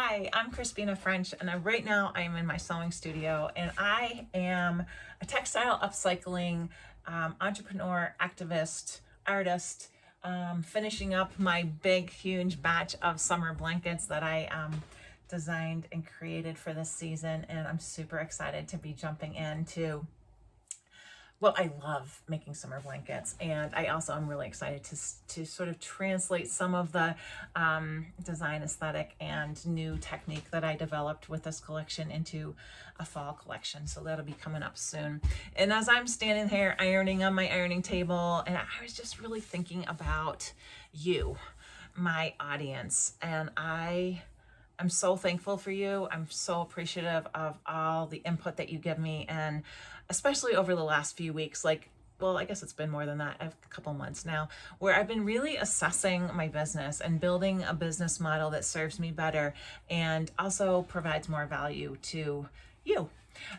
Hi, I'm Crispina French, and right now I am in my sewing studio, and I am a textile upcycling entrepreneur, activist, artist, finishing up my big, huge batch of summer blankets that I designed and created for this season, and I'm super excited to be jumping into. Well, I love making summer blankets, and I also am really excited to sort of translate some of the design aesthetic and new technique that I developed with this collection into a fall collection. So that'll be coming up soon. And as I'm standing here ironing on my ironing table, and I was just really thinking about you, my audience, and I'm so thankful for you. I'm so appreciative of all the input that you give me, and especially over the last few weeks, well, I guess it's been more than that, a couple months now, where I've been really assessing my business and building a business model that serves me better and also provides more value to you.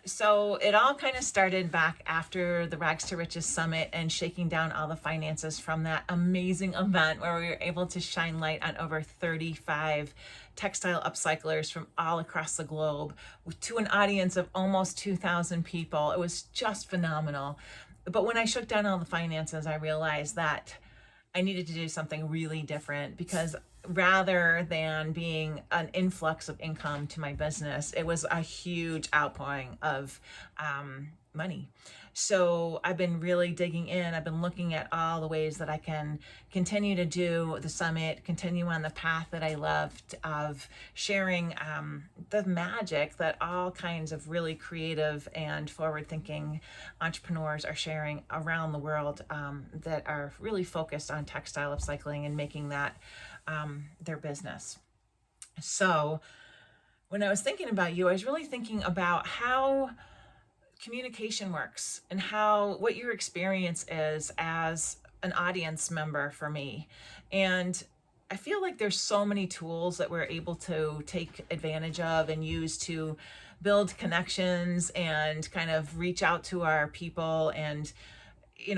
So it all kind of started back after the Rags to Riches Summit and shaking down all the finances from that amazing event where we were able to shine light on over 35 textile upcyclers from all across the globe to an audience of almost 2,000 people. It was just phenomenal. But when I shook down all the finances, I realized that I needed to do something really different, because rather than being an influx of income to my business, it was a huge outpouring of money. So I've been really digging in. I've been looking at all the ways that I can continue to do the summit, continue on the path that I loved of sharing the magic that all kinds of really creative and forward-thinking entrepreneurs are sharing around the world, that are really focused on textile upcycling and making that their business. So when I was thinking about you, I was really thinking about how communication works and what your experience is as an audience member for me. And I feel like there's so many tools that we're able to take advantage of and use to build connections and kind of reach out to our people and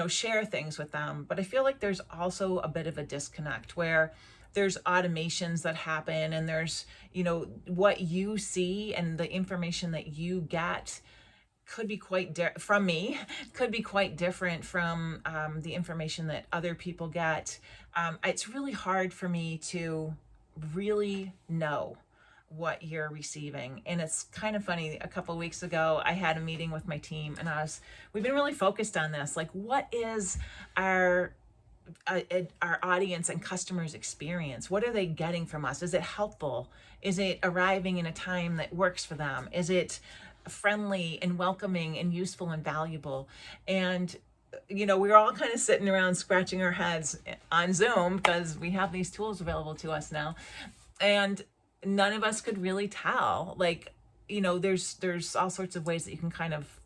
share things with them. But I feel like there's also a bit of a disconnect where there's automations that happen, and there's what you see and the information that you get could be from me, could be quite different from the information that other people get. It's really hard for me to really know what you're receiving. And it's kind of funny, a couple of weeks ago, I had a meeting with my team, and we've been really focused on this. Like, what is our audience and customers experience? What are they getting from us? Is it helpful? Is it arriving in a time that works for them? Is it friendly and welcoming and useful and valuable? And we're all kind of sitting around scratching our heads on Zoom because we have these tools available to us now, and none of us could really tell. There's all sorts of ways that you can kind of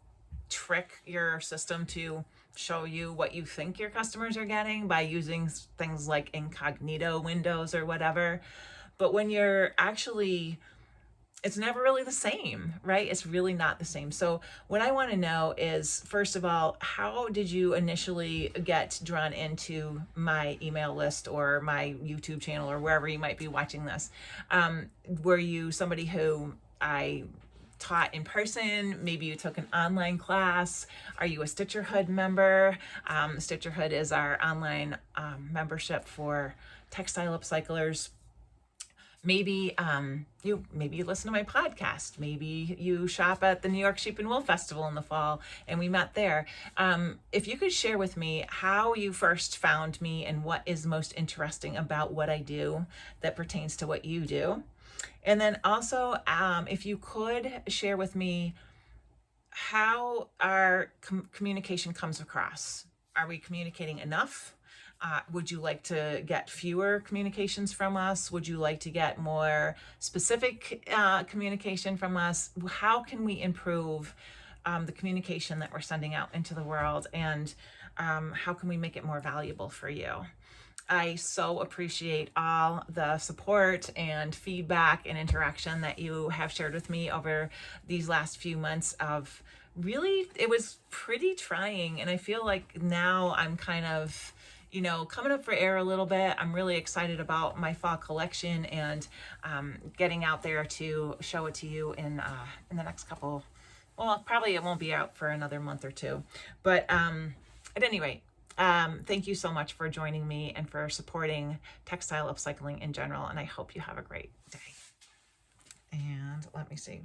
trick your system to show you what you think your customers are getting by using things like incognito windows or whatever. But when you're actually, it's never really the same, right? It's really not the same. So what I want to know is, first of all, how did you initially get drawn into my email list or my YouTube channel or wherever you might be watching this? Were you somebody who I taught in person? Maybe you took an online class. Are you a Stitcherhood member? Stitcherhood is our online membership for textile upcyclers. Maybe you listen to my podcast. Maybe you shop at the New York Sheep and Wool Festival in the fall, and we met there. If you could share with me how you first found me and what is most interesting about what I do that pertains to what you do. And then also, if you could share with me how our communication comes across. Are we communicating enough? Would you like to get fewer communications from us? Would you like to get more specific communication from us? How can we improve the communication that we're sending out into the world? And how can we make it more valuable for you? I so appreciate all the support and feedback and interaction that you have shared with me over these last few months of really, it was pretty trying. And I feel like now I'm kind of you know, coming up for air a little bit. I'm really excited about my fall collection and getting out there to show it to you in the next couple, well, probably it won't be out for another month or two. But at any rate, thank you so much for joining me and for supporting textile upcycling in general. And I hope you have a great day. And let me see.